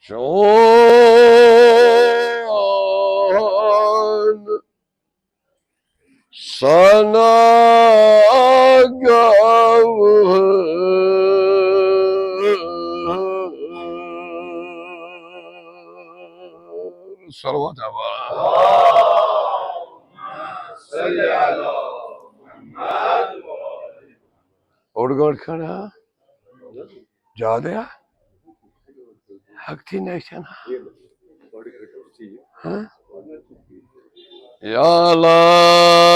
چون سنا صلوات उड़गड़ खड़ा जा दिया हक थी नहीं ना हाँ या अल्लाह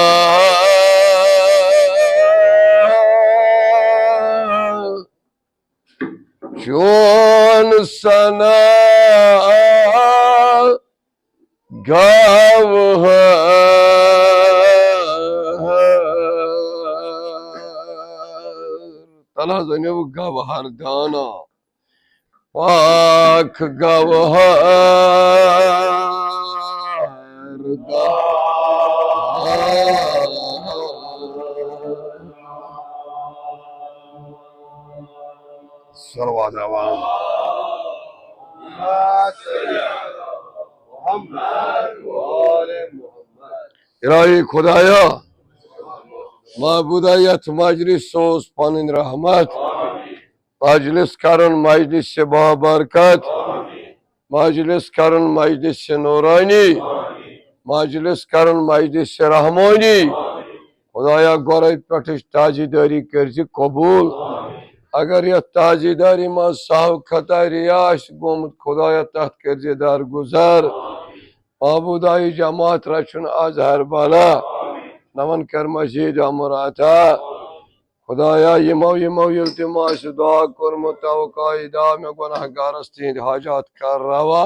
चोन सना गाव तला जनेब गवहर दाना पाक गवहर सलवात आवाम इलाही खुदाया माबूदायत मजलिस सोस पनिन रहमत मजलिस करन मजलिस से बाबरकत मजलिस करन मजलिस से नूरानी मजलिस करन मजलिस से रहमानी खुदाया गोरे पटिश ताजीदारी कर्ज कबूल अगर यह ताजीदारी में साव खता रियाश गोमत खुदाया तहत कर्ज दार गुजर माबूदाई जमात रचन आज हर बाला नमन कर मजीद अमराता खुदाया यमो यमो इल्तिमास दुआ कुरमत कायदा में गुनाहगारस तीन हाजात कर रवा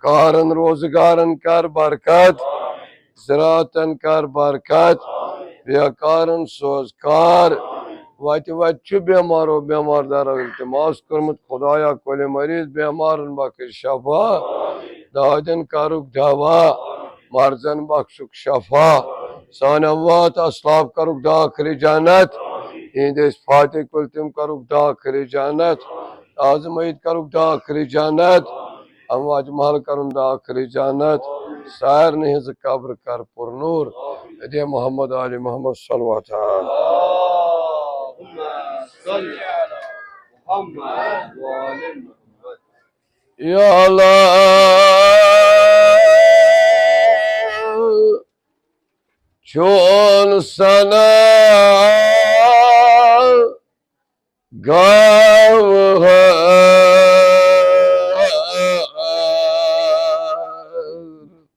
कारन रोजगारन कर बरकत ज़रातन कर बरकत बेकारन सोजकार वत बेमारो बेमार दर इल्तिमास कुरमत खुदाया कोले मरीज बेमारन बख्श शफा दादन करुक दवा मर्जन बख्शुक शफा सानवात असलाब करुक दाखिल जन्नत इंदेस फातिह कुल तुम करुक दाखिल जन्नत आजमईद करुक दाखिल जन्नत अमवाज महल करुन दाखिल जन्नत सायर निहज कब्र कर पुरनूर दे मोहम्मद आली मोहम्मद सल्लल्लाहु अलैहि या अल्लाह चोन सना गाव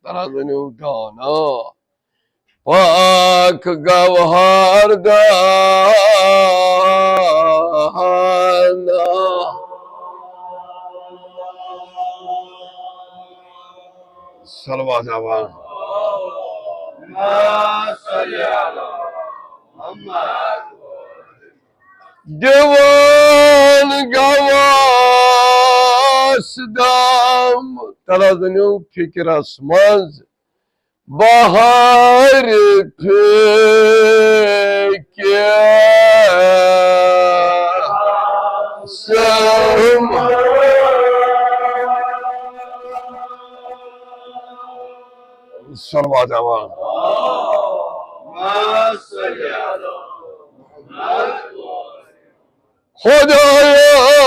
तराजनी उठाना पाक गवहर दाना सलवात आवाम Divan gavas dam tarazını fikir asmaz bahar peki sam salvat aman खुदाया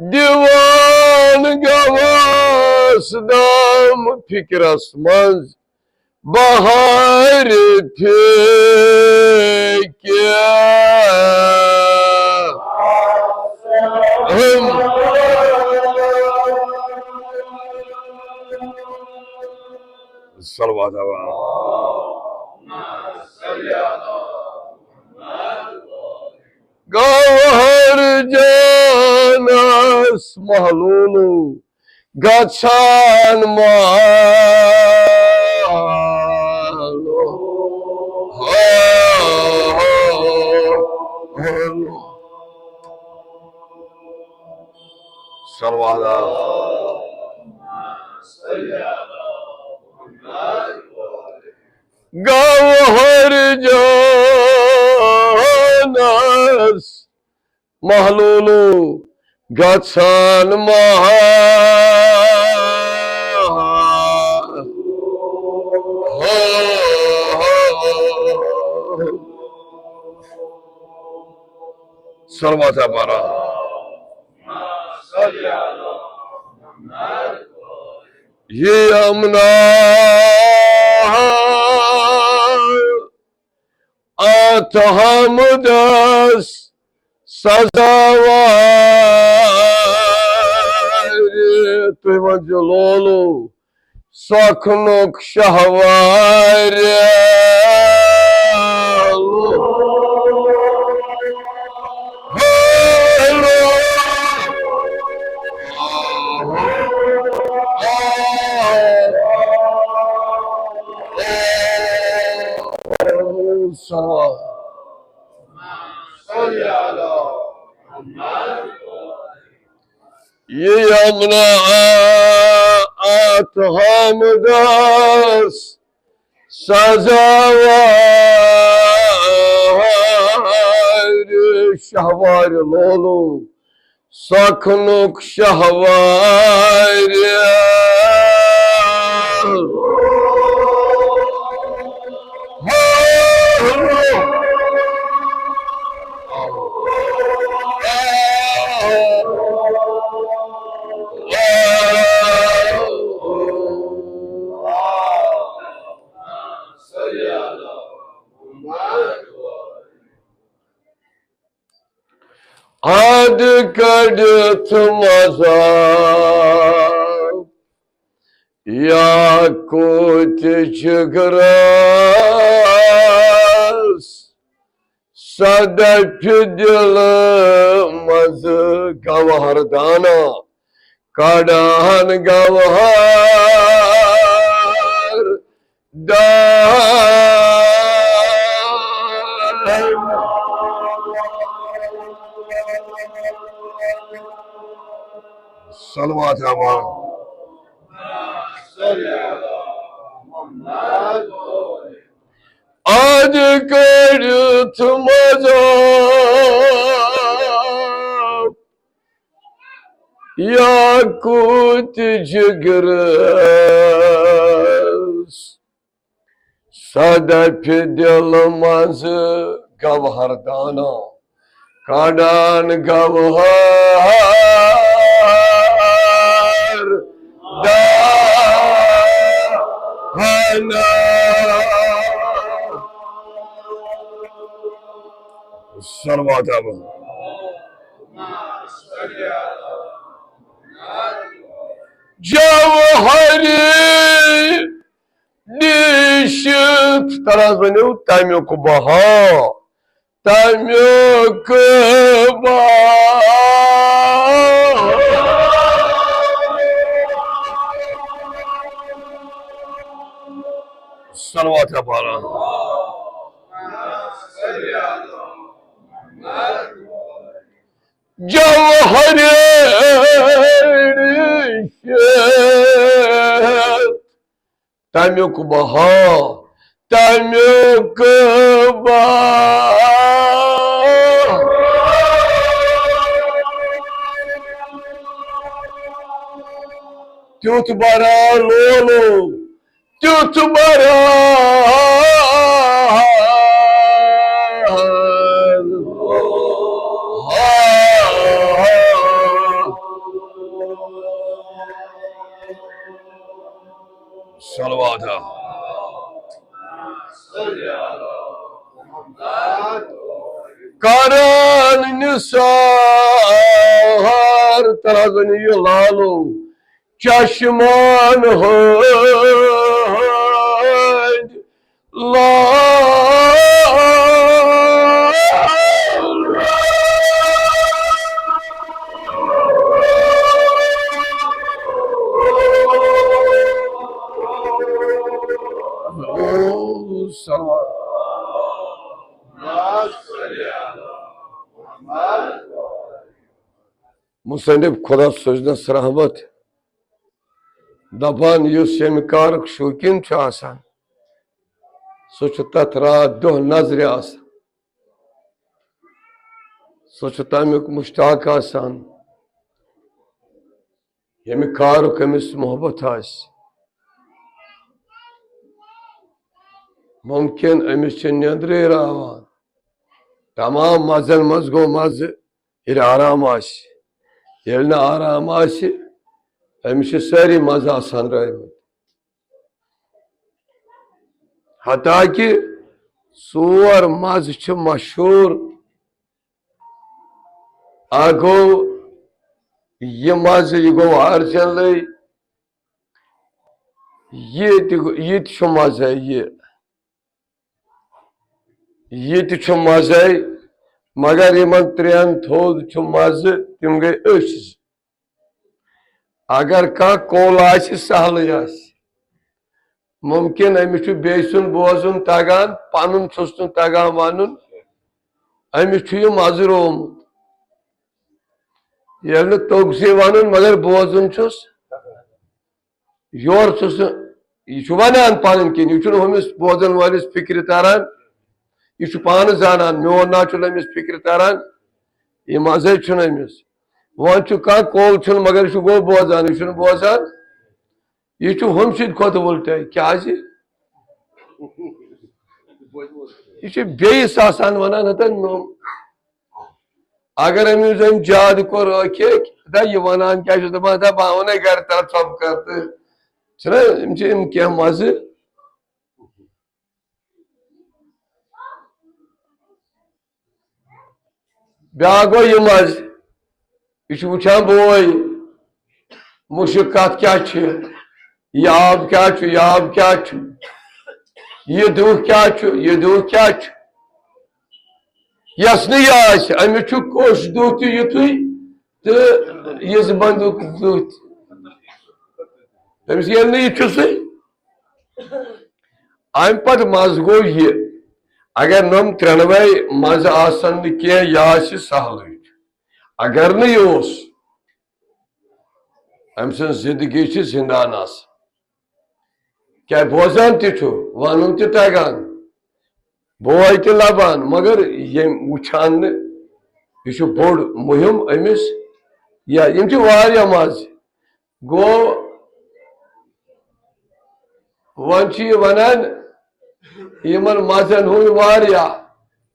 दीवान गवास दाम फिक्रस मंज बहार थे क्या हम सलवात गौहर जानस महलूलू गछान मालो सलवात गौहर जान Mahlulu Gatsan Maha Salvat para Ye Amna Atahamudas Sazavar Tuivanjololo Saknuk Shahvar Ye Amna Atahamudas Sazavar Shahvar Lolo Saknuk Shahvar Ad kadet mazar Yakut çıgras Sadap dilmaz gavhardana Kadan gavhar dan Salvat ama Ad kadet mazar Yakut çıgras Sadap dilmaz gavhardana Kadan gavhar dana Salvat ama Javhari Nishit Tarazvanu Tamyo Kubaha Tamyo Kubaha Salvat para Javhari Nishit Tamyo Kubaha Tamyo Kubaha Tutbara Lolo Tutbara Salvata Karan Nisar Tarazani Lalo Chashman Hood La Salvat Musannif Kodat sözüne sırahabat Dapan yus yemikar şukin çasan Suçta tra duh nazri asan सो तमिक मुश्ताक आसान यमि कारुक अमिस मोहब्बत आस मुमकिन अमिस निंद्रे रावान तमाम मजन मज गो मज ये आराम आराम अमिस सारी मज आसान रह हता कि सोर मज मशहूर गो यह मज यह गो अर्जन ये मज ये मज मगर इन त्रेन थोद मज तम गई अगर कह कोल सहल मुमकिन अमिस बे सुन बोजन तगान पन छुस तगान वन अमिस यह मज रोमुत ये तोग से वन मगर बोजन छुस योर छुस यह वन पन किन यह हमिस बोजन वालिस फिक्र तरन यह पान जानान मोन ना अमिस फिक्र तरन यह मजे अमिस वन कह कोल मगर यह गो बोजान यह बोजान यह हम सत उल्ट क्या यह बेस आसान वनान हतन अगर अमिस ज्यादा कोर यह वनान क्या दपान बह वन घर तर थप कर कह मज ब्या गो यह मज यह वुचान बोय मुश्क कत क्या यह आब क्या यह आब क्या यह दुख क्या यह दुख क्या यस नह अमिस कोश दुख युथु तो यह बंदूक दुख अमिस ये यह अम पत मज गो यह अगर नम त्रेनवे मज आसन कह यह सहल अगर न यह अम सं जिंदगी जिंदान क्या बोजान वन तगान बोय लबान मगर ये वुचान यह बोड़ मुहिम अमिस या मज गो वन वनान इन मजन हूँ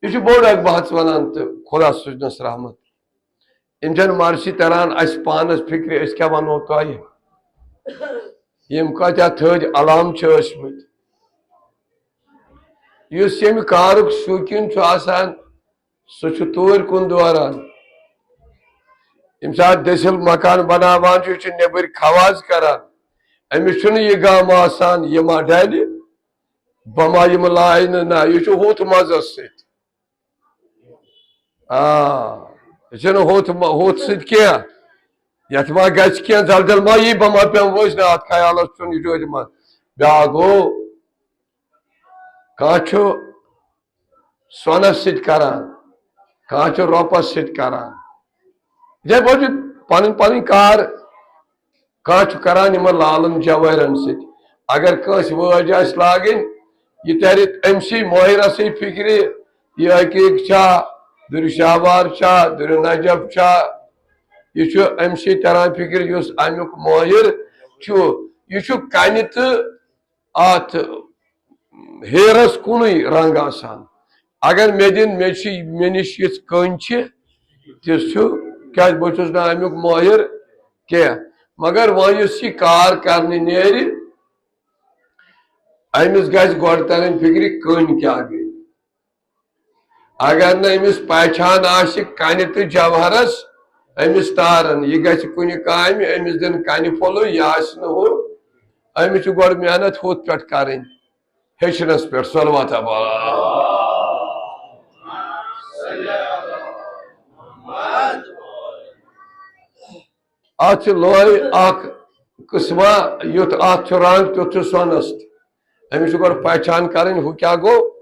यह बोड़ बहस वनान तो खुदा सुजनस रहमत इमजन मर्सी तरान अस पानस फिक्र अस क्या वनो तह यम कत्या थद अलाम यम कारुक शौकीन सह तूर कुन दौरान यम सात दसिल मकान बनावान नबर खवाज करान अमिस यह गम आसान यह मा डल बमा यम लाय ना यह हुत मजस सह हुत सह यथ मा गह जल मा यी बमा पे वज ना अत ख्याल यह मत ब्या गो कह सोनस सरान कह रोपस सरान इथे पे पन पन कार कह करान इन लालन जवाहरन अगर कस वज आ लागन यह तर अमसी माहिरस फिक्र यह हकीक दुर शाहवार दुर नजब यह अमसी तरान फिक्र अमुक माहिर यह कन तो अत हेरस कुन रंग आसान अगर मे दिन मे नश ये कन क्या बहुत ना अमुक माहिर कह मगर वह यह कार कर नेर अमिस गो तरन फिक्र कन क्या गई अगर नमिस पहचान कन तो जवाहरस अमिस तारन यह गुन काम अमिस दिन कन फुल यह अमिस गो मेहनत हुत पे कर हेचनस पे सलवत अत लोय किस्मा युत अत रंग तुथ सोनस अमिस गो पहचान कर हु क्या गो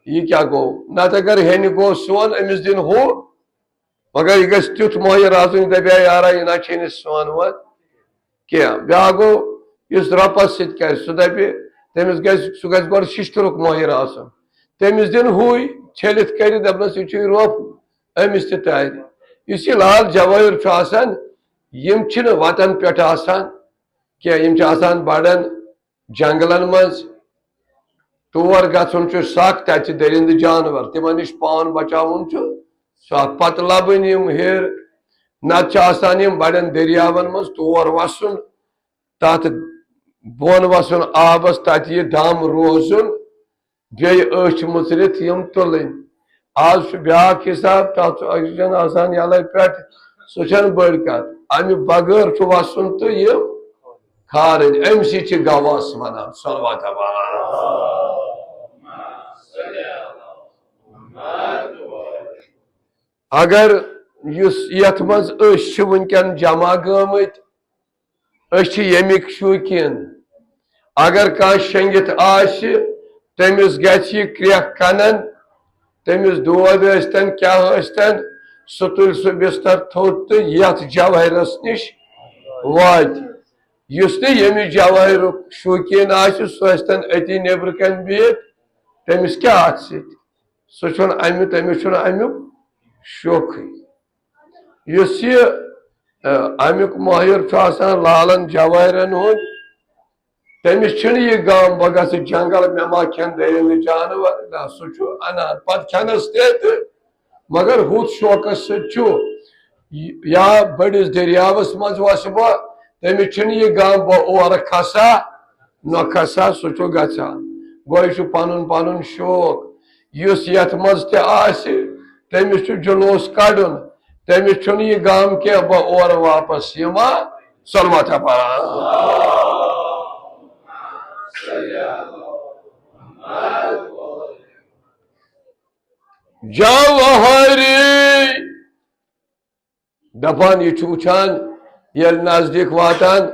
यह क्या गो नत अगर हेन गो सोन अमिस दिन हु मगर यह गुथ माहिर आसन दपा यारा यह ना सोन वो क्या ब्या गो इस रपस सह दप तमिस सह गो शिश्तरुक माहिर आसन तमिस दिन हु छलित कर दपनस यह रोप अमिस तार इस लाल जवाहिर वतन पे कह बड़न जंगलन मज तोर गुन सख तत दरिंद जानवर तिम नश पान बचावन सख पत लबन हेर नत बड़न दरियावन मज तोर वसन तथ बोन वसन आबस तत यह दम रोजुन बे मुचरित तुलन आज ब्या हिसाब तथ यल पे सह बड़ कत अमि बगैर वसन तो यह खारज अम सह गवास वन सलवात अगर यथ मज वनकन जमा गमत यमिक शौकीन अगर कह शेंगित तमिस गि क्रेख कनन तमिस दोद क्या सह तुल सह बिस्तर थोद तो यथ जवाहरस नश वात यमिस जवाहर शौकीन सह अति नबर कन बिहत तमिस क्या सह तमिस अमुक शोख अमुक माहिर लालन जवाहरन हूं तमिस यह गाम बह ग जंगल मे मा खेन दरिंद जानवर ना सह अनान पे खेनस मगर हुत शौकस या बड़िस दरियावस मज वस बह तमिस यह गाम बह और खसा न खसा सह गसान गो यह पन पन शौक यथ मज तमिस जुलूस कड़न तमिस यह गाम कह बह और वापस सलमत जवाहरी दपान यह वुचान यल नजदीक वातान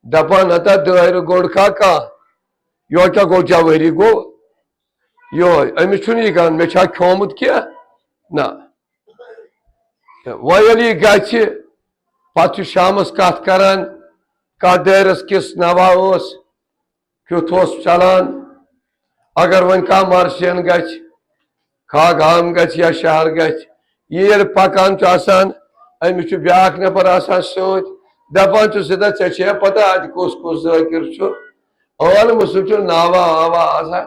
दपान हता दायर गोड़ खा यो क्या गो जवाहरी गो यो अमिस यह गान मे खोमुत क्या ना वह गि शामस कत करान कत दायरस किस नवा क्युत चलान अगर वन कह मर्शियन खा गाम या शहर यह पकान अमिस ब्या नफर दपान सदा ऐ पता अत कुस कुस जाकिर आलम सह नावा आवा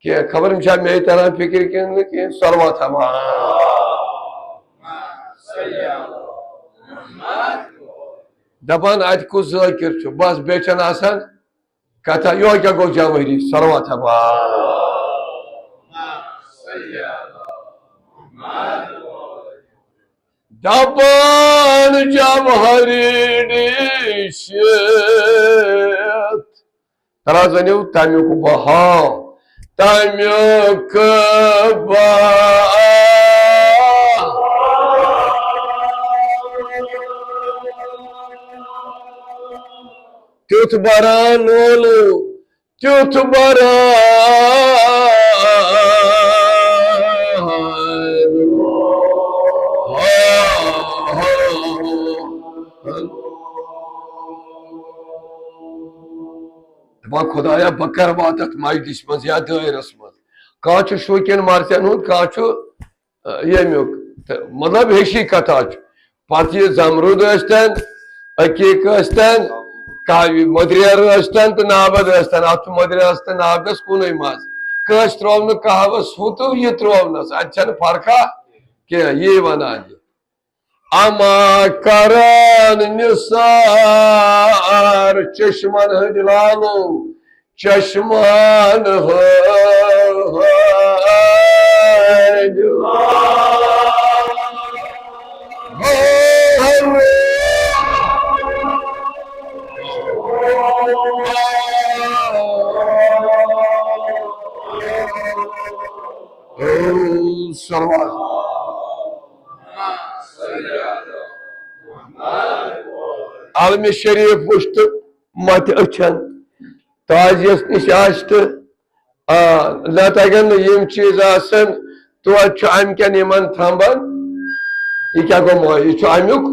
कह खबर मे तरह फिक्र कह सलवात दपान अत कुस जाकिर बस बेचन कथा यो क्या गो जवाहरी सलवात दपान जवाहरी तरा जनिव तमुक बहाव तमुक त्युथ बरान ओलू त्युथ बरान खुदाया बकर वात मजलिस मज या दायरस मज कह शौकीन मर्चन हूं कह यमुक मतलब हेशी कथा पे जमरुद अकीक मदरेर तो नाबद अत मदरेस तो नाबदस कुन मज कस त्रोव कहवस हु तो यह त्रोवनस अत फर्का कह ये वनान अमा करान निसार चश्मन हद लालो चश्मान आलम शरीफ वुश्त मत अचन ताजियस नश न तगन यम चीज तो अमकन इन थम्बन यह क्या गो यह अमुक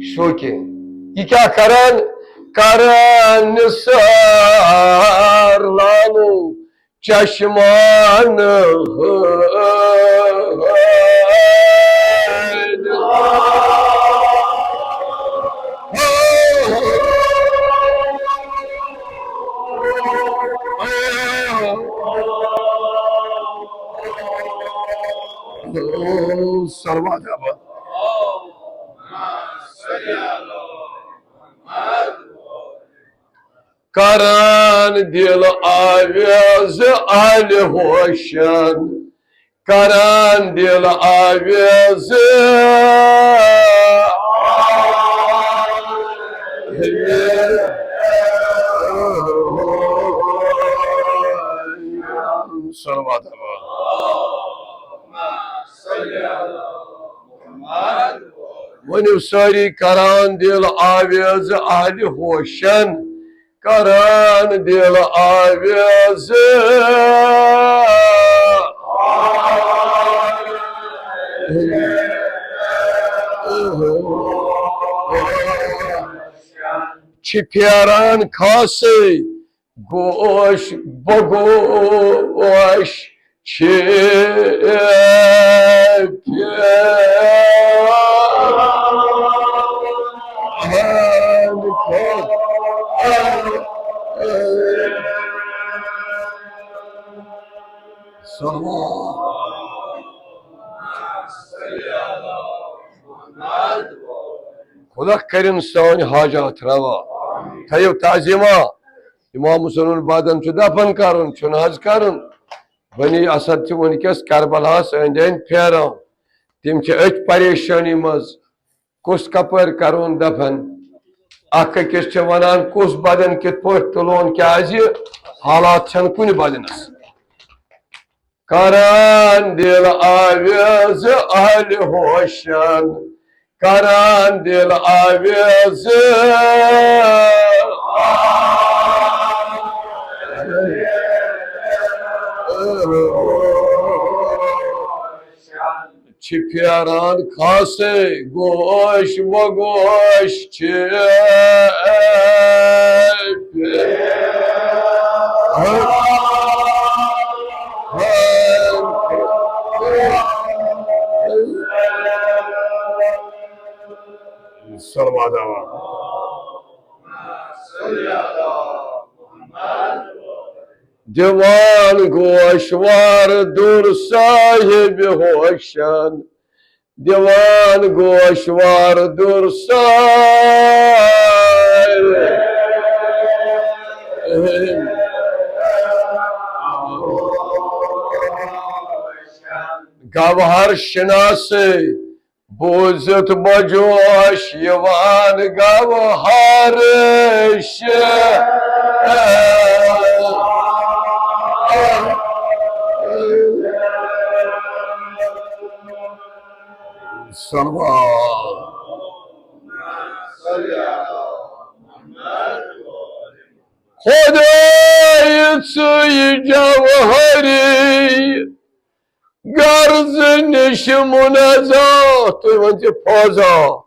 शौकीन यह क्या करान करान Nisar Lalu चश्मान Salvat Abba. Karan dil aviz Ali hoşan. Karan dil aviz Salvat Abba. ونفسري كران ديال آويز أهل هوشن كران ديال آويز چپیران کاسی گوش بگوش خدا کریم سانی حاجات روا تایو تعظیما امام حسین بعدن چو دفن کارن چون حج کارن بنی اسد چه ونکس کربلا سندین پیران تیم چه اچ پریشانی مز کس کپر کرون دفن اکه کس چه ونان کس بدن کت پوش تلون که ازی حالات چن کنی بدن است کران دل آویز اهل هوشن کران دل آویز چپیران کاسه گوش و گوش صلوات دیوان گوشوار دور صاحب هوشن دیوان گوشوار دور صاحب گوهر شناسه بوزت بجوش یوان گوهرش صلوات خدای سوی جوهری گرز نشمون ازا تو منتی پازا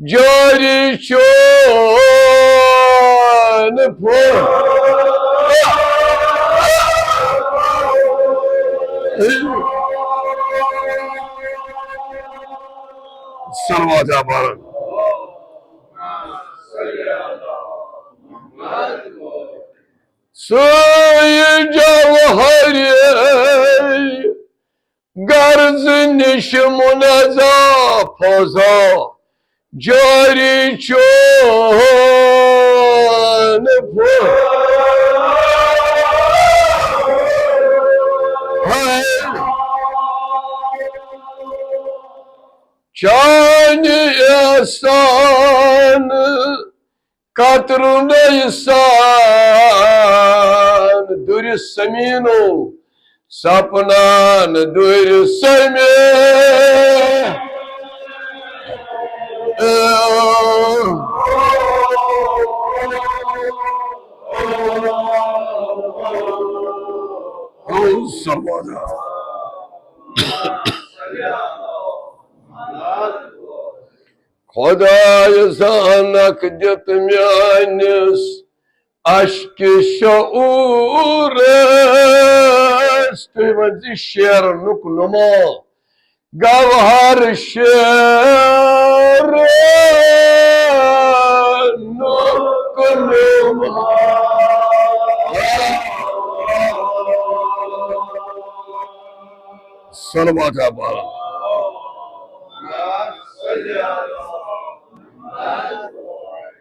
جاری چون صلوات عبارت سوی جوهری گرز نشمون ازا پازا جاری چون چانی احسان قطرون احسان دوری سمینو سپنان دوری سمین خدای زانک دیت میانس عشق شعور است توی شعر نکنما گوهر شعر نکنما صلوات عبارت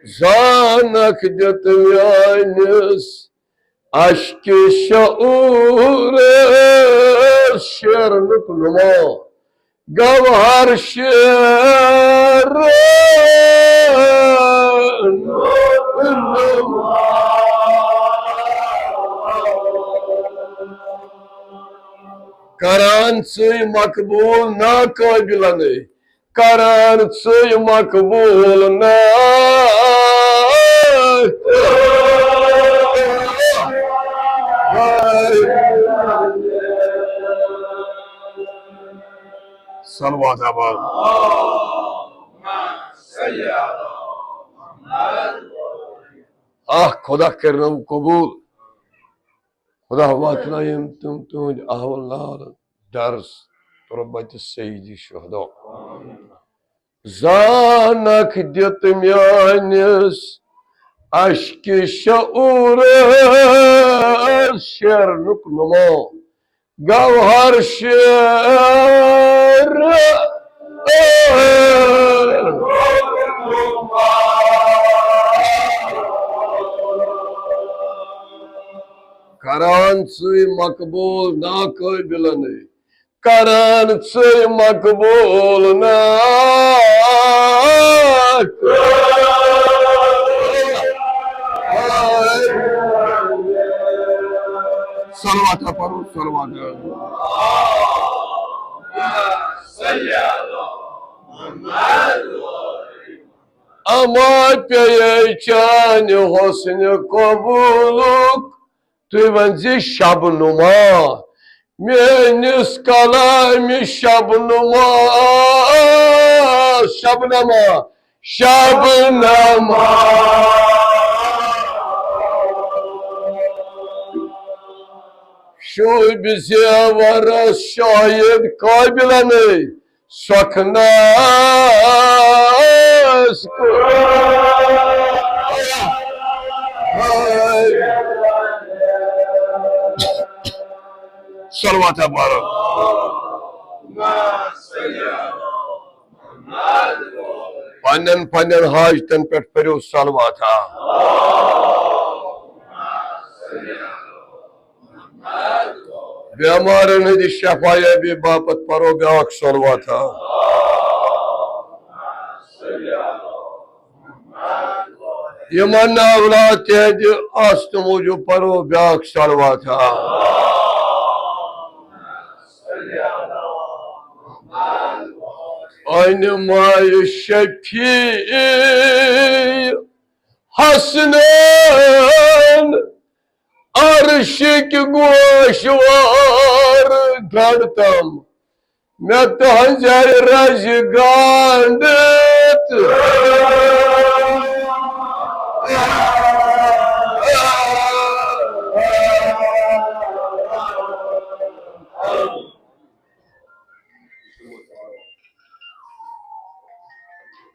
Zanak detmianis aşkı şaure şernuk numa gavhar şer Karançı makbul na kabilanı Karançı makbul na Salvat abad. Ah खुदा करना कबूल खुदा हवातना यम तुम ahvallar ders ربة السيد الشهداء Zanak detmianis aşkı şaure şernuk numa gavhar şer Karançı makbul na kabilanı Karançı makbul na Salvata paru salvata Ama peyçan hosni kabuluk Tüvenzi şabnuma Menis kalami şabnuma Şabnama Şabnama Şu bize varas şahit kabilanı Saknas Salvat abad. Panen hajten pet peru salvata. Bemarın hedi şefaya bir bapat paro beak salvata. Yaman avlat hedi astım ucu paro beak salvata. Aynı may şefi hasnen arşik goşvar kartam met hancar rajgandet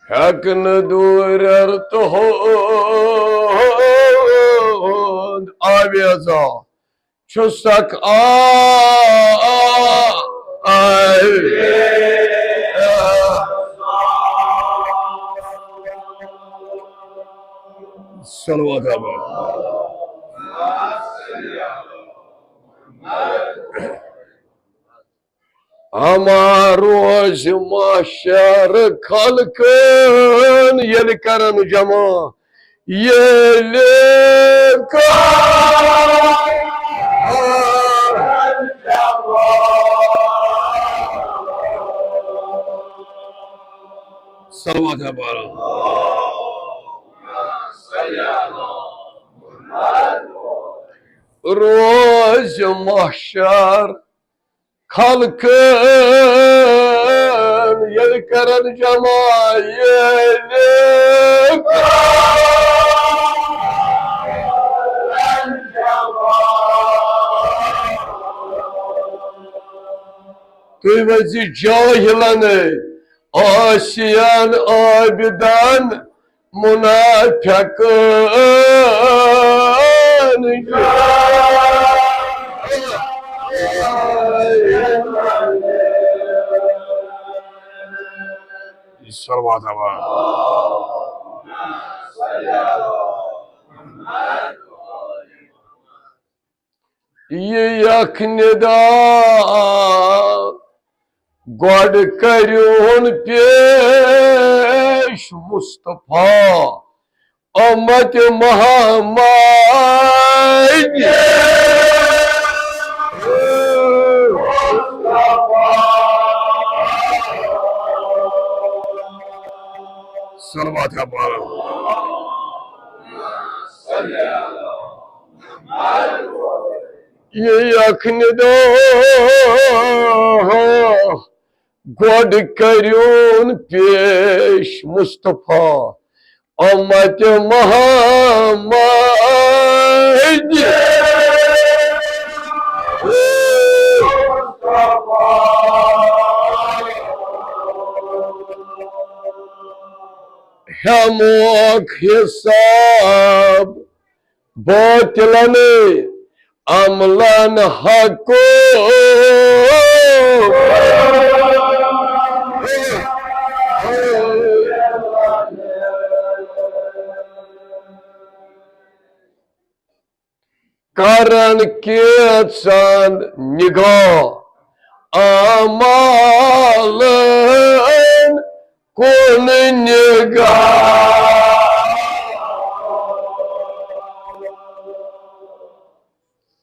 Hakkını durar tuhud aviyaza Çustak Salavat abad. Ama roz mahşer kalkın yeli karan cama yeli karan cama Salavat abad. Roz mahşer kalkın yel karan cama yeli karan cama Kıymeti cahilanı asiyan abidan münafıkın सलवात ये यखनदा गोड करून पेश मुस्तफा उम्मत मोहम्मद सलवात ये यखनदा गोड करून पेश मुस्तफा उम्मत मोहम्मद हमोक हिसाब बातिलन अमलन हको कारण के सन निगाह आमालन कौन निगाह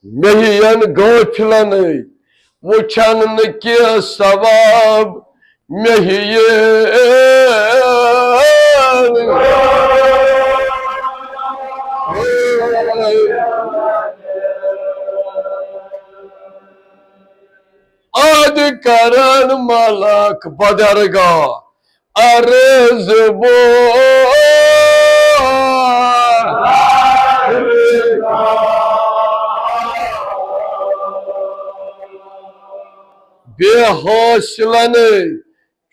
मेहियन गोफलन वुछन न के सवाब मेहियन आद करन मलक बदरगाह अर्ज बो बेहौसलन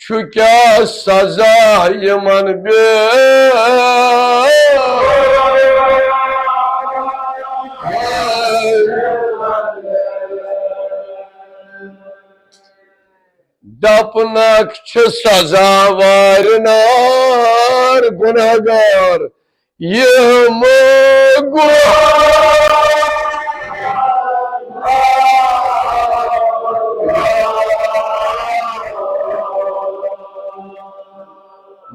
छु क्या सजा यमन बे दपनक छु सजा वारनार गुनहगार ये मोगो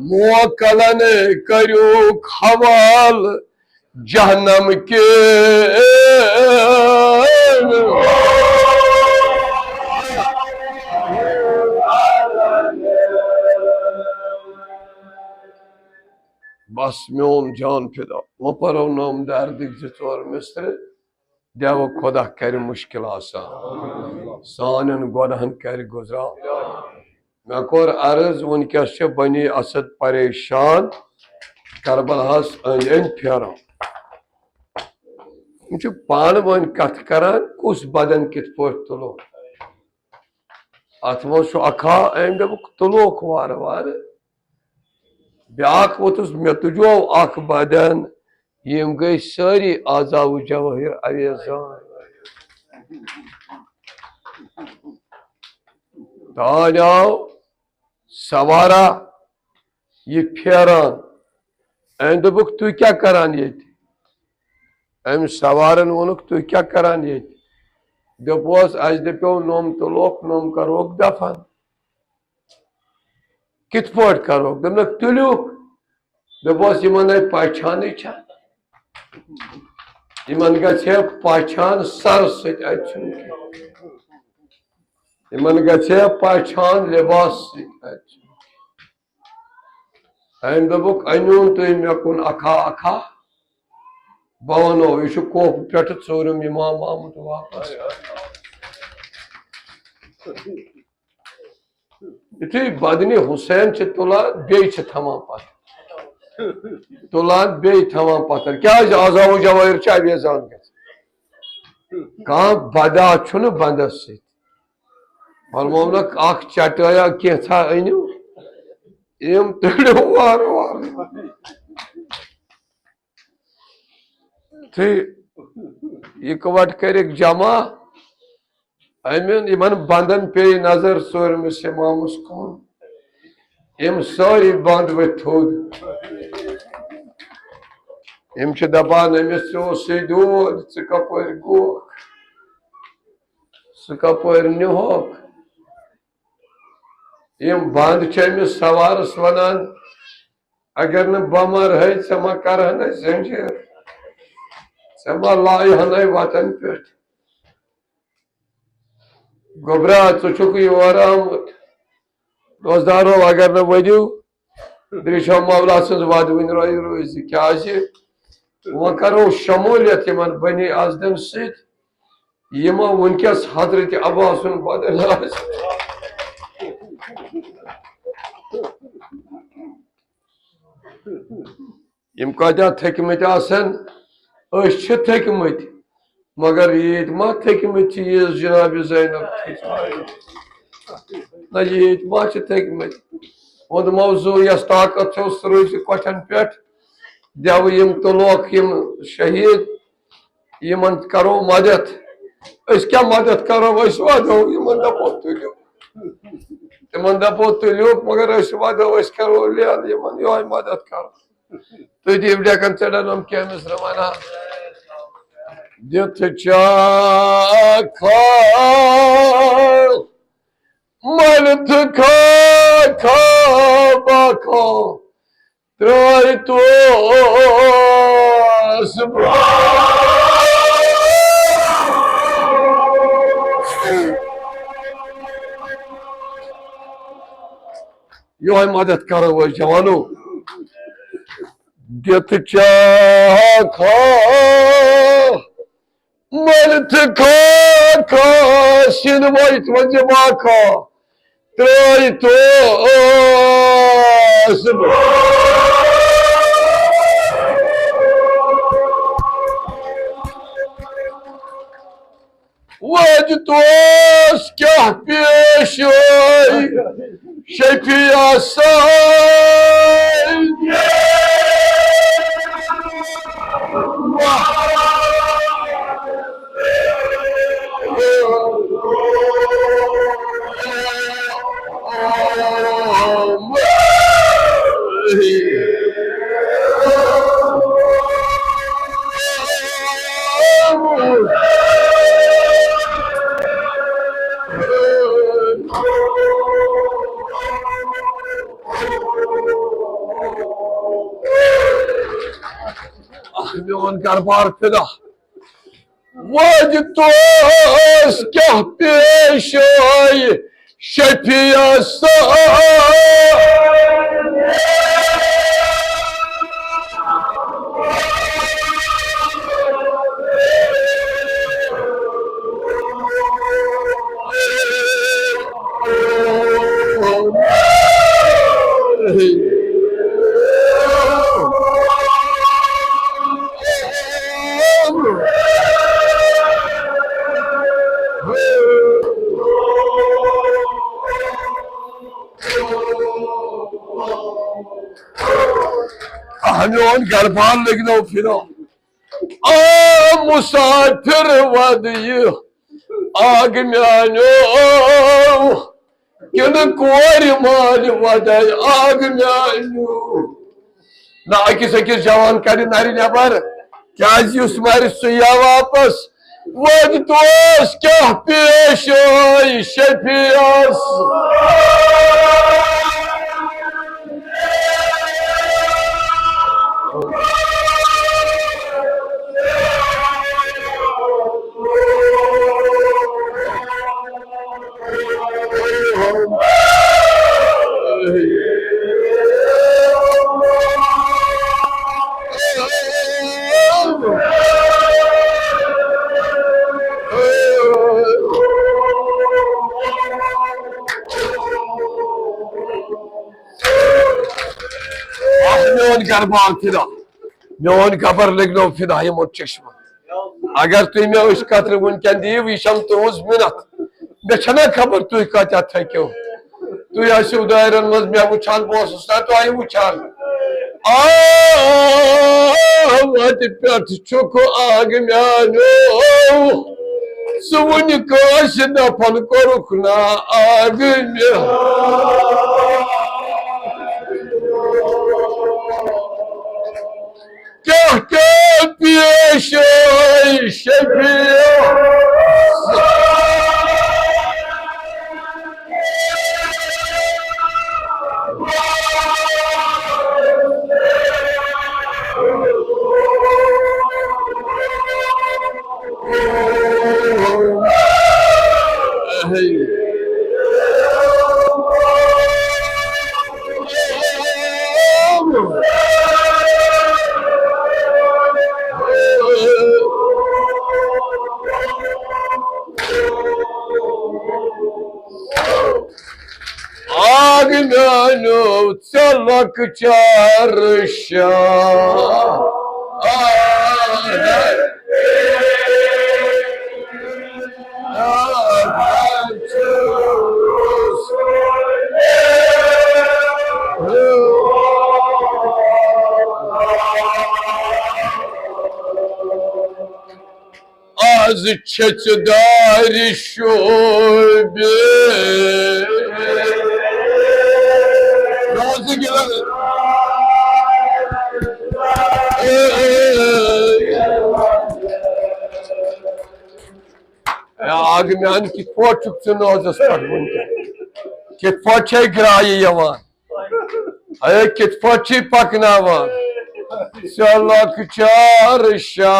मोकलन करू खवाल जहनम के बस म्योन जान फिदा वो परो नाम दर्द जोर मिस्र देव खुदा कर मुश्किल आसान सानन गोदहन कर गुजरा मे कोर अर्ज वनकस बनी असद परेशान करबलहस अन फेरान पान वन कथ करान कुस बदन कित तुलो अत वो अखा अम दोक तुलोक वार वार ब्याक वोतुस मे तुजो अख बदन यम गई सारी आजाव जवाहिर अवेजान ताजाओ सवारा ये फेरान अम दोक तु क्या करान ये अम सवारन वोनुक तु क्या करान ये दोपस अस दपो नोम तुलोक नोम करोक दफन कित पट करोक दोनक तुलुक दोपस यमन पहचान यमन गछे पहचान सर सत यमन गछे पहचान लिबास सत अम दोक अनून तुम मे कुन अखा अखा बह वनो यह कोप पे चोरम इमाम आमुत वापस युथु बदनी हुसैन तुलान बे थमान पथ तुलान बे थमान पत्थर क्या आजाव जवाहिर अवेजान कह बदा छुन बंदस सलमोनक अख चटाया कैथा अनु यम तड़ो वार वार इकवट कर जमा अमिन इन बंदन पे नजर सोरमिस इमामस कुन यम सारी बंद वो थोद यम दपान अमिस दूध कपर गोक कपर निहोक यम बंद अमिस सवारस वनान अगर न बमर है मा कर जंजीर मा लाय वतन पे गोबरा चुक योर आमुत रोजदारो अगर न वरियो दृशो मौला सज वदवन रोज क्या वो करो शमूलियत इन बनी आजदन सो वनकस हजरत अब्बास बदल कत्या थकमत थकमत मगर ईद मा थकमत चीज जनाब ज़ैनब ना ईद मा थकमत उद मौजू यस ताकत रोज कठन पे देव तुलोक शहीद इन करो मदद क्या मदद करो वदो दपो तुलो तिम दपो तुलो मगर वदो करो लिहाज यो मदद करो तु दीव डेकन चढ़न कमिस रवाना दिथ मलथ खा बाखो त्राय तो यो मदद करो वो जवानों दिथ खा मलथ खा सिन वोत वज बाखो त्राय तो वज तोस क्या पेश शफिया साई मेन कर बार फिदा वज तोस क्या पेश शफिया मेन घर बार लगनो फिरो आ मुसाफिर वद आग म्यानो किन कोर माल वद आग म्यानो ना अकिस अकिस जवान कर नर नबर क्या मर सुया वापस वद तोस क्या पेश शफियास मेन कर बार फिदा मेन कबर लगनो फिदा यमो चश्मा अगर तुम मे कतर वनकन दीव यह तुज मिनत मे खबर तुम कत्या थको तुम दायरन मज मे वुचान बस ना तुम वुचान वत पे चुक आग म्यानो सुन कस दफन कोरुख ना आग شوي Shafi Agmenu tsalak çarşa Az çetedari şube Razı gelen Agmen ki poçukçu nozas parmunca Kit poçe grayi yavan Ay kit poçi paknava Salak çarşa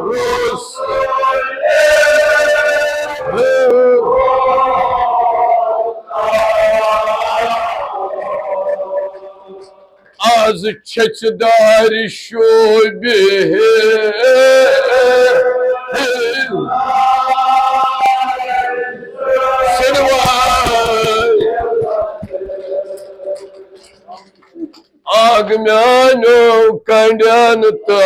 Rus Az çetedari şube Seni var Agmenu kandanıta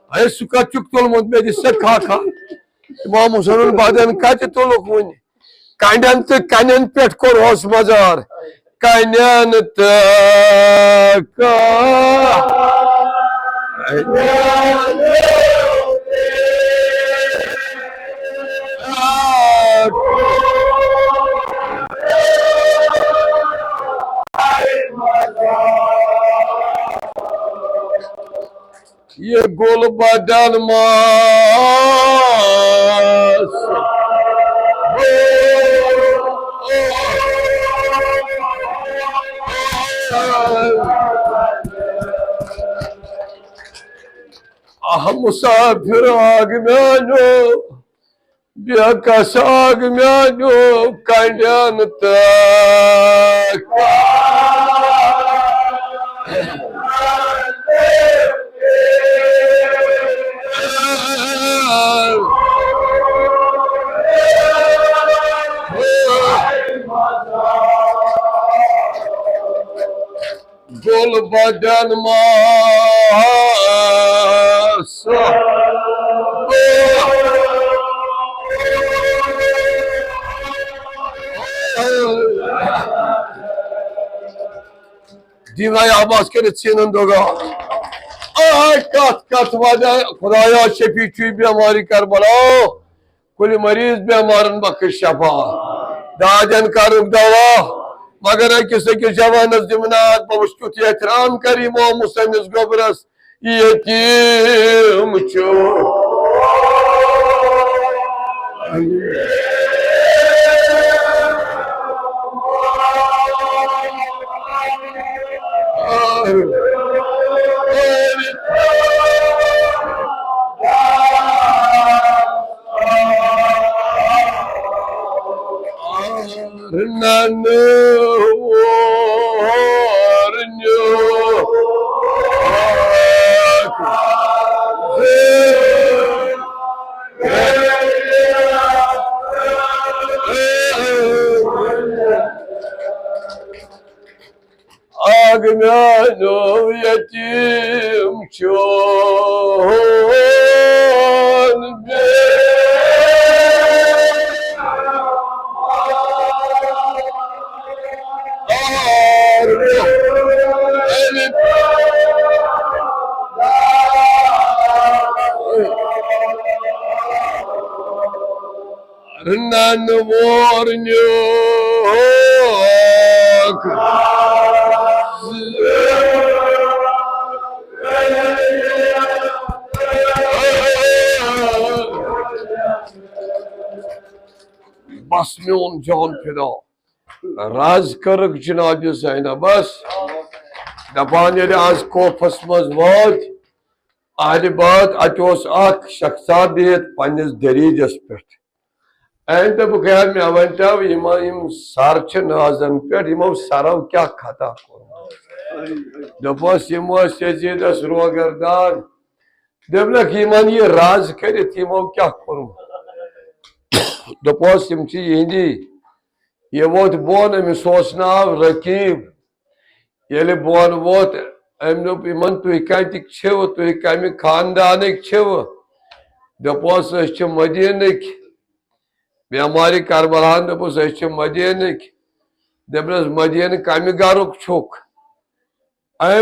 Ay suka çok tolmod medise kaka İmam Hüseyin'in baden kaçı tolok muni Kaynantı kaynan pet kor hos mazar Kaynantı Ye gol badan mas Ah musafir agmenu Biakas agmenu Kandanıta Gol badan mas Divaya baskeri çinin doga Ay kat vada Khudaya şefi çuy bemari karbala Kuli mariz bemarın bakır şafa Daden karib dava मगर किसी के जवान जिमनात बमुश्कुत एहतराम करी मो मुसनिस गोबरस यतीम चो Agmenu yetim çon Nan vornyok. Bas में उन जान फिदा राज करक जनाब ज़ैनब बस दपान ये आज कोफस मज वात आहल बात अतोस अख शख्सा बिहत पन्निस दरीजस पे दोप गया मे वनतो यम सर नाजन पे यमो सरव क्या खता दोपस यम यजीदस रोगरदार दोपनक यमन यह राज कर यमो क्या कोर्मुत दोपस यम यहंदी यह वोत बोन अमिस नाव रकीब ये बोन वोत अम दोप यमन तुह कतिक तुह कम खानदानिक दोपस मदीनक बेमारी करबलान दोपस मदीनक दोपनस मदीन कम गरुक छुक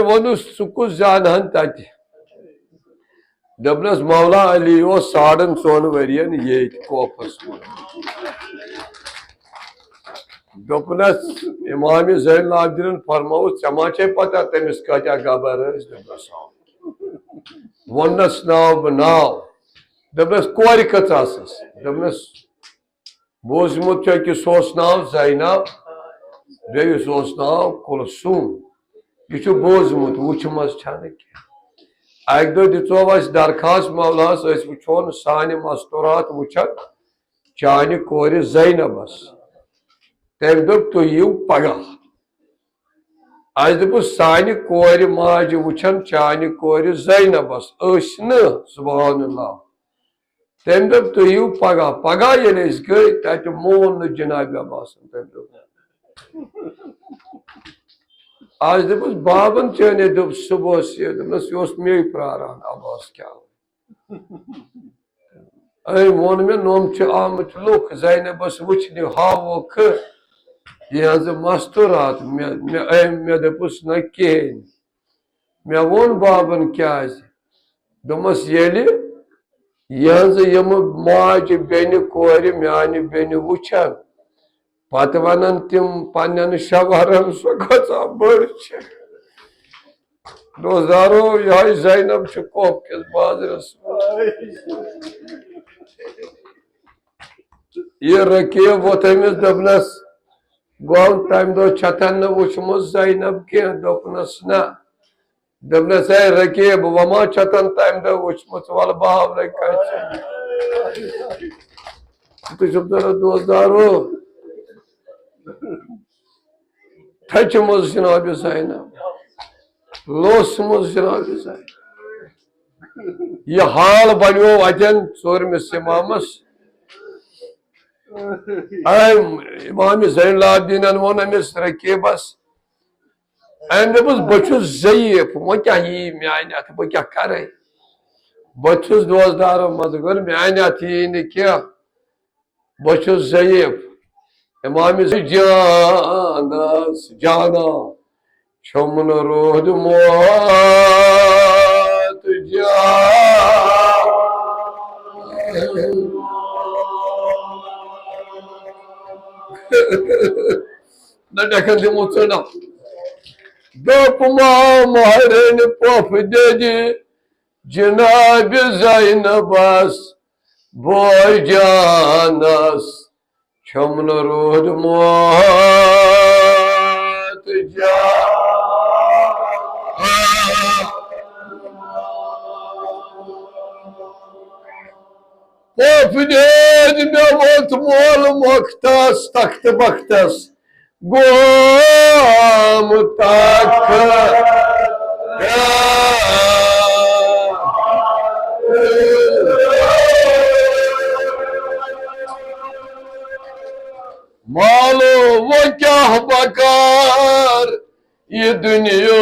वोनुस सुकुस जानहन तत दोपनस मौला अली 4.5 वरियन ये कोफस दोपनस इमाम ज़ैनुल आबिदीन फरमाओ चमा चे पता तमिस क्या गबर वनस नाव नाव दोपनस कोर कस दोपनस बोजमुत कि सोस नाव ज़ैनब बेस नाव कुलसूम यह बोजमुत वुचमस अक दो दितो दरखास्त मौलास वोन सान मस्तूरात वुचन चान कोर ज़ैनबस तम दोप तुह यू पगह दोपस सान कोर माज वुचन चान कोर ज़ैनबस सुबहानल्लाह तम दोप तुह यू पगह पगह ये गई तत मोन न जनाब अब्बास तम दोप आज दोपस बाबन चने दोप सुबह से दोपस यह मे प्रारान अब्बास क्या वोन मे नोम आमुत लुक ज़ैनबस वुचन हावोक यह मस्तूरात मे दोपस न कहें मे वोन बाबन क्या दोपस यह माज बेन कोर मान बेन वुचन पत वन तम पन्न शवरन सो गसा बड़ दोजारो यह ज़ैनब कोफ किस बाजरस यह रकीब वो तमिस दोपनस गो तम दो छतन वुचमुत ज़ैनब कह दोपनस न दोपनस है रकीब वमा छतन तम दो वुचमुत वल बहाव दोजारो थच मज जनाब ज़ैनब लोस मज जनाब ज़ैनब यह हाल बनो अतन 4मिस इमामस इमाम ज़ैनुल आबिदीन वोन अमिस रकीबस दोपस बहुस ज़ईफ वो क्या यी मान अथ बह क्या कर बहुस दोजदारों मज गर मान अथ यी न क्या बहुस ज़ईफ इमाम जानस जाना छुमन रोद मोत न देखन दिमो चना दोप महरन पोफ दे जनाब ज़ैनबस बोय जानस छुमन रोद मोत पोफ दे मे वोत मोल मोख्तस तख्त बख्तस गोम तक मालो वो क्या बकार ये दुनिया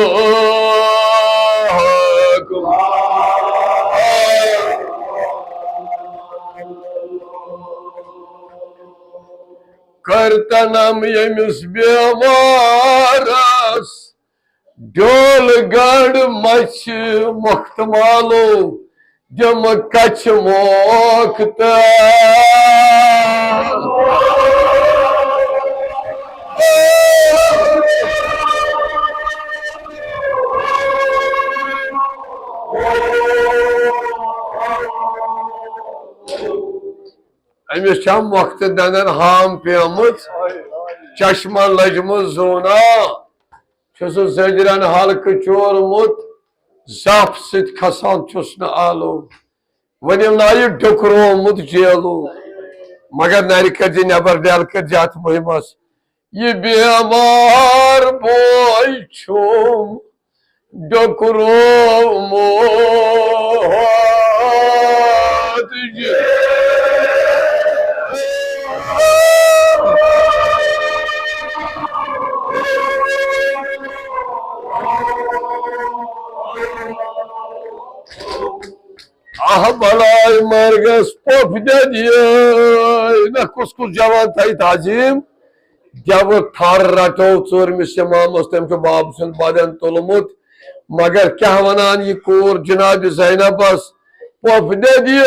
करतनम यमिस बेवारस डोल गढ़ मछ मुख्तमालो जम कछ मोख्त Şam vakti denen ham piyamız, çeşmanlacımız zona, çözün sevdiren halkı çoğurmut, zaf sit kasan çözüne alu, vanim layık döküromut ciyelu, magar narikacı neber delkı jat muhimaz, ye biyamar boyçum, döküromut ciyelu. Ah balay margas pop dedi na kuskus javan tay tazim jab thar tur misma muslim ke babsun badan tolumut magar kya vanan ye kur Cenab-ı Zeynabas pop dedi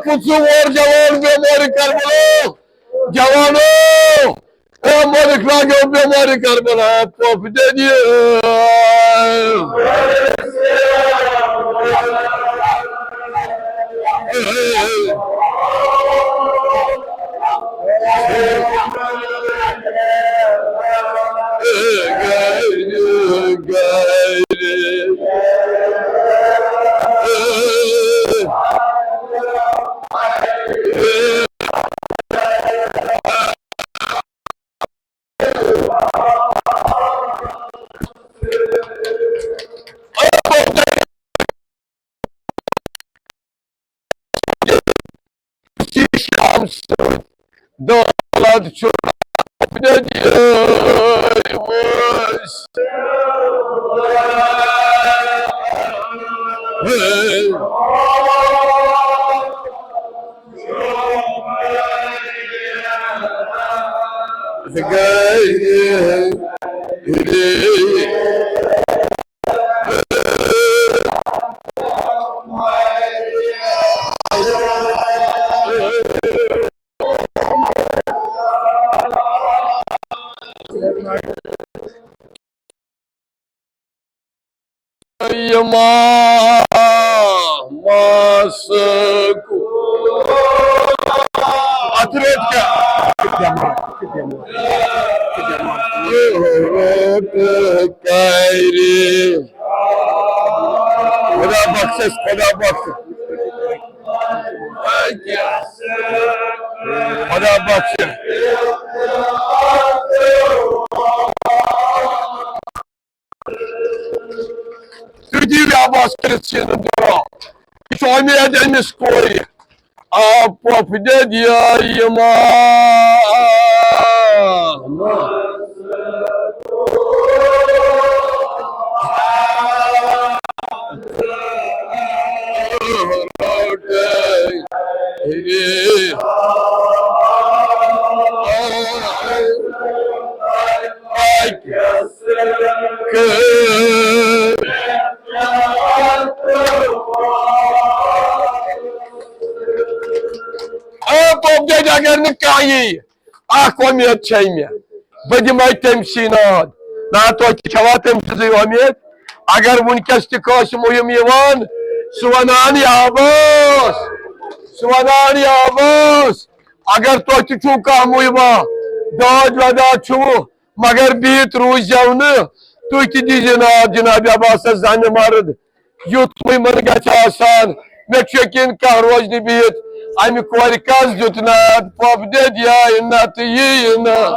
Putsu var jawan bemari karbala jawano molikla gel bemari karbala pop dedi Dolar çok ne diyormuş? Yama masku atletka kairi kada bakses kada bakses Türkiye Abbas'ın dura. Hiç olmaya deniz koy. Pop dedi yayıma. Pop dedi agar nikahi. Komiyet çaymiye. Badimay temsinat. Na to çava temsizi omiyet. Agar munkesti koşum uyum yavan. Suvanani abos. Suvanani abos. Agar to çuka muyma. Dağ vada çuvu. Magar bit ruj javnu. Tu ki dizina Cenab-ı Abbas'a zanne marad. Yutmayı manı geç asan. Mekşekin kahroj nibiyet. Ami kuarikaz jutnat. Pop dedi ya innat yiyina.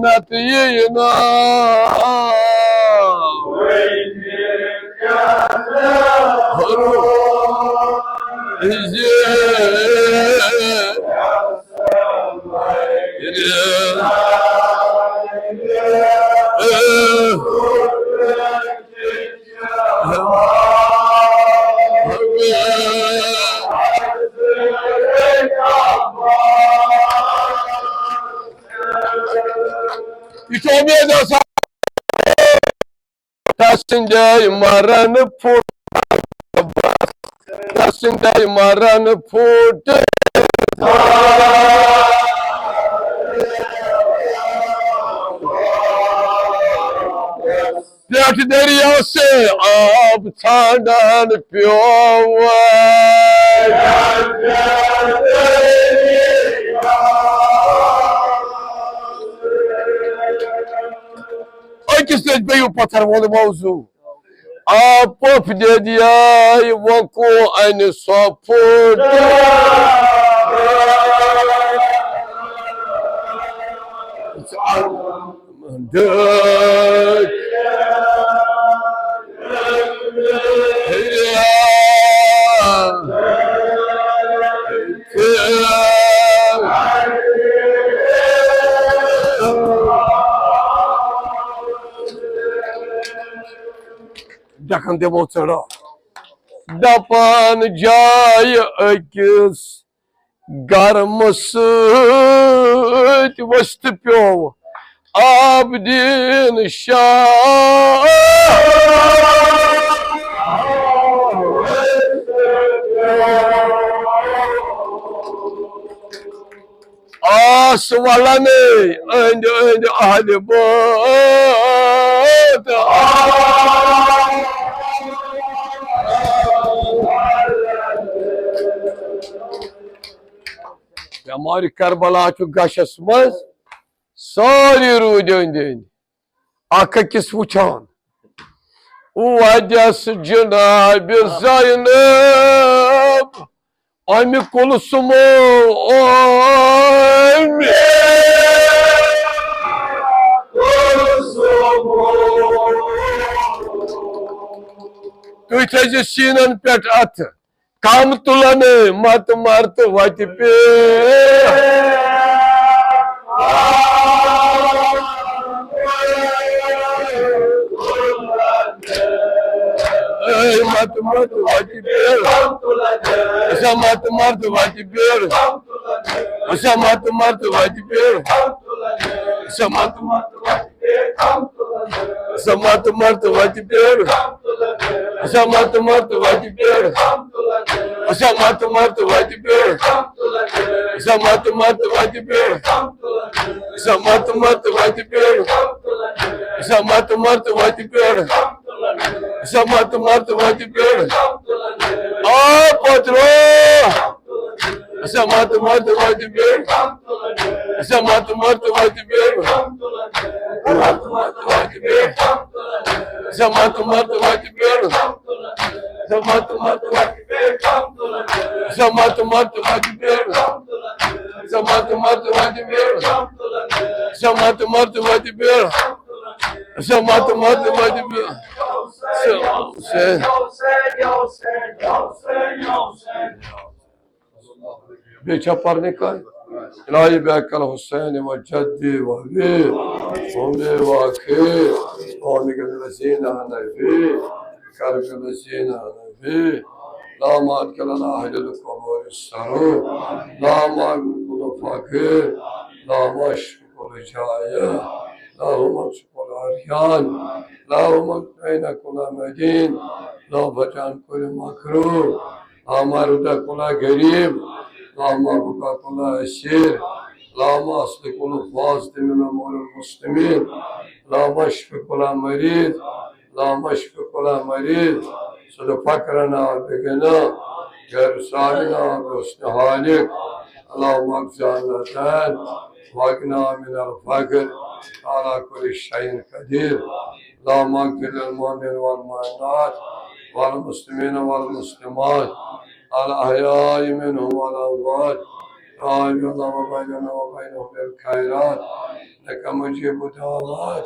نطينا Tasindai marana put, tasindai marana put. That derya se ab thadan pyowa. Oi que se veio para tarvolo mauzu. Apop dediya wako ani support. Dakhan de motora. Dapan jay akis garmasut vastupyo abdin shah. Aswalane and ahlibat. हमारी Karbala गशस मज सारी rude अख अकिस वुचान वजस जनाब ज़ैनब अमि कुलसुमो तुम थो seinen पे अथ कम तुलन मत मर्त वत पे मत मर्त वत पे मत मर्त वत पे मत मर्त वत पे मत मर्त वत पे मत मर्त वत पे Samat mart vajibir, samat mart vajibir, samat mart vajibir, samat mart vajibir, samat mart vajibir. Ah patro, samat mart vajibir, samat mart vajibir, samat mart vajibir, samat mart vajibir, samat mart vajibir. Samat mart vajibir, samat mart vajibir, samat mart vajibir, samat mart vajibir. बेचपर निकल इलाही Baikal Hussain व जद्दी व we सोने व खे सोने के वसीना नबी कर के वसीना नबी दामाद कलना हजल कबूर सरो दामाद कुल फकीर दामाश कुल जाया दामाश कुल अरियान दामाद पैना कुल मदीन दाबजान कुल मकरू दामारुदा कुल गरीब दामारुदा कुल असीर दामा असली कुल फाज़िल मिन अमूर मुस्लिमीन दामाश कुल मरीद दामाश कुल मरीद सद फकरना बिगना गैर सालिना बिस्न हालिक अल्लाहुम्मा अगज़ाना तन वागना मिनल फकर अला कुल्लि शैइन कदीर अल्लाहुम्मा अग़फिर लिल मुमिनीन वल मुमिनात वल मुस्लिमीन वल मुस्लिमात الأحياء منهم والأموات راحم الله بيننا وبينهم بالخيرات إنك مجيب الدعوات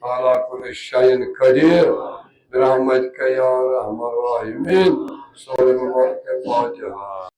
على كل شيء قدير برحمتك يا أرحم الراحمين. سورة مباركة فاتحة.